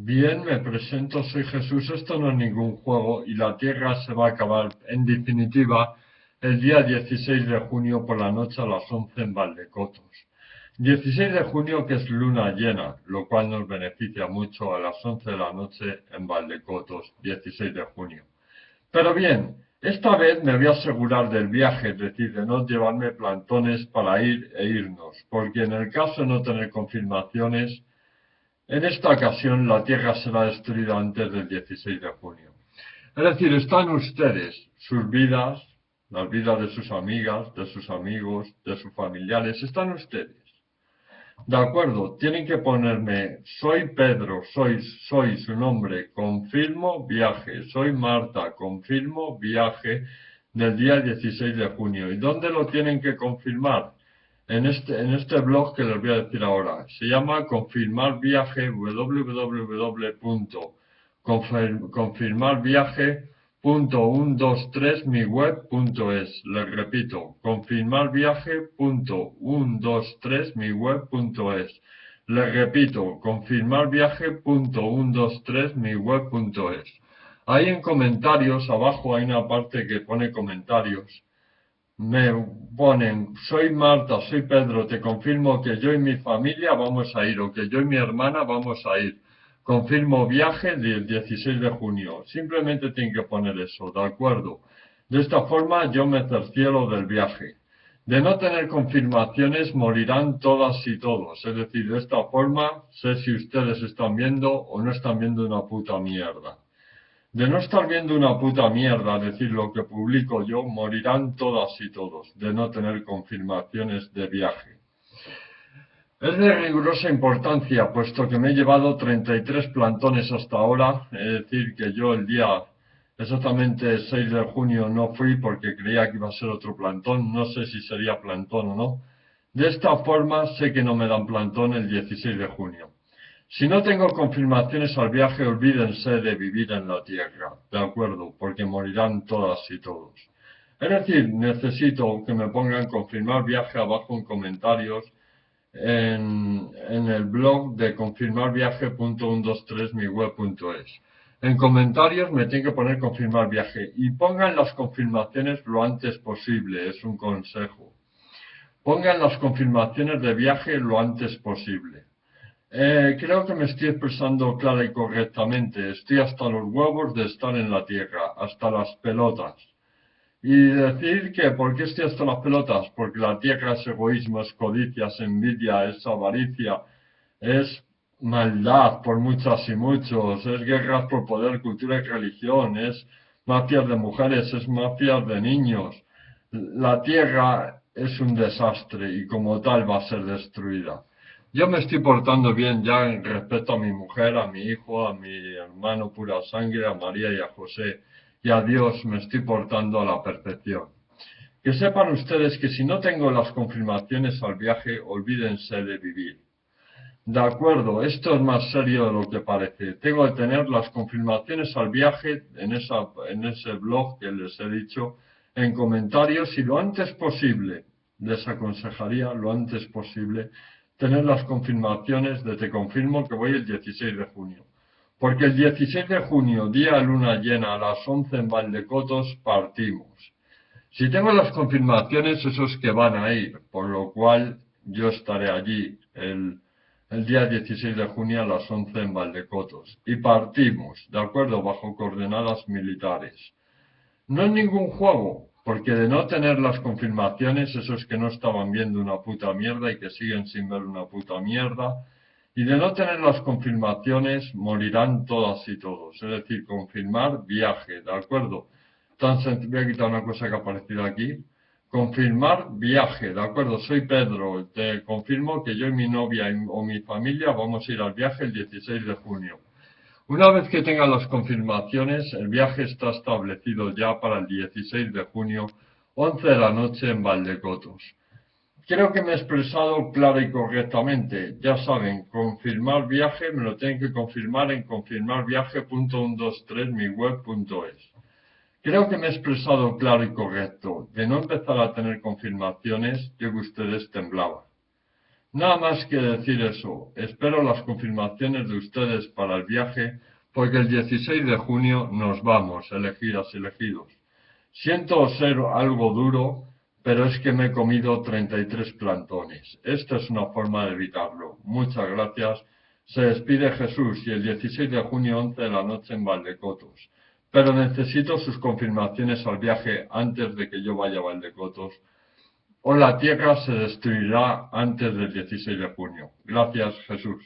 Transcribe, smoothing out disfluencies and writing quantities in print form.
Bien, me presento, soy Jesús. Esto no es ningún juego y la Tierra se va a acabar, en definitiva, el día 16 de junio por la noche a las 11 en Valdecotos. 16 de junio que es luna llena, lo cual nos beneficia mucho a las 11 de la noche en Valdecotos, 16 de junio. Pero bien, esta vez me voy a asegurar del viaje, es decir, de no llevarme plantones para ir e irnos, porque en el caso de no tener confirmaciones, en esta ocasión la Tierra será destruida antes del 16 de junio. Es decir, están ustedes, sus vidas, las vidas de sus amigas, de sus amigos, de sus familiares, están ustedes. De acuerdo, tienen que ponerme, soy Pedro, soy su nombre, confirmo viaje, soy Marta, confirmo viaje del día 16 de junio. ¿Y dónde lo tienen que confirmar? En este blog que les voy a decir ahora. Se llama Confirmar Viaje, www.confirmarviaje.123miweb.es. Les repito, confirmarviaje.123miweb.es. Les repito, confirmarviaje.123miweb.es. Ahí en comentarios, abajo hay una parte que pone comentarios. Me ponen, soy Marta, soy Pedro, te confirmo que yo y mi familia vamos a ir, o que yo y mi hermana vamos a ir. Confirmo viaje del 16 de junio. Simplemente tienen que poner eso, ¿de acuerdo? De esta forma yo me cercioro del viaje. De no tener confirmaciones morirán todas y todos. Es decir, de esta forma sé si ustedes están viendo o no están viendo una puta mierda. De no estar viendo una puta mierda, es decir, lo que publico yo, morirán todas y todos, de no tener confirmaciones de viaje. Es de rigurosa importancia, puesto que me he llevado 33 plantones hasta ahora, es decir, que yo el día exactamente 6 de junio no fui porque creía que iba a ser otro plantón, no sé si sería plantón o no. De esta forma sé que no me dan plantón el 16 de junio. Si no tengo confirmaciones al viaje, olvídense de vivir en la Tierra, ¿de acuerdo? Porque morirán todas y todos. Es decir, necesito que me pongan confirmar viaje abajo en comentarios en el blog de confirmarviaje.123miweb.es. En comentarios me tienen que poner confirmar viaje y pongan las confirmaciones lo antes posible, es un consejo. Pongan las confirmaciones de viaje lo antes posible. Creo que me estoy expresando clara y correctamente. Estoy hasta los huevos de estar en la Tierra, hasta las pelotas. Y decir que ¿por qué estoy hasta las pelotas? Porque la Tierra es egoísmo, es codicia, es envidia, es avaricia, es maldad por muchas y muchos, es guerras por poder, cultura y religión, es mafias de mujeres, es mafias de niños. La Tierra es un desastre y como tal va a ser destruida. Yo me estoy portando bien ya en respecto a mi mujer, a mi hijo, a mi hermano pura sangre, a María y a José, y a Dios me estoy portando a la perfección. Que sepan ustedes que si no tengo las confirmaciones al viaje, olvídense de vivir. De acuerdo, esto es más serio de lo que parece. Tengo que tener las confirmaciones al viaje en ese blog que les he dicho, en comentarios y lo antes posible. Les aconsejaría lo antes posible tener las confirmaciones de te confirmo que voy el 16 de junio. Porque el 16 de junio, día de luna llena a las 11 en Valdecotos, partimos. Si tengo las confirmaciones, esos que van a ir, por lo cual yo estaré allí el día 16 de junio a las 11 en Valdecotos. Y partimos, de acuerdo, bajo coordenadas militares. No es ningún juego, porque de no tener las confirmaciones, esos que no estaban viendo una puta mierda y que siguen sin ver una puta mierda, y de no tener las confirmaciones, morirán todas y todos. Es decir, confirmar viaje, ¿de acuerdo? Voy a quitar una cosa que ha aparecido aquí. Confirmar viaje, ¿de acuerdo? Soy Pedro, te confirmo que yo y mi novia o mi familia vamos a ir al viaje el 16 de junio. Una vez que tenga las confirmaciones, el viaje está establecido ya para el 16 de junio, 11 de la noche en Valdecotos. Creo que me he expresado clara y correctamente. Ya saben, confirmar viaje me lo tienen que confirmar en confirmarviaje.123miweb.es. Creo que me he expresado claro y correcto. De no empezar a tener confirmaciones, yo que ustedes temblaban. Nada más que decir eso. Espero las confirmaciones de ustedes para el viaje, porque el 16 de junio nos vamos, elegidas y elegidos. Siento ser algo duro, pero es que me he comido 33 plantones. Esta es una forma de evitarlo. Muchas gracias. Se despide Jesús y el 16 de junio 11 de la noche en Valdecotos. Pero necesito sus confirmaciones al viaje antes de que yo vaya a Valdecotos, o la tierra se destruirá antes del 16 de junio. Gracias, Jesús.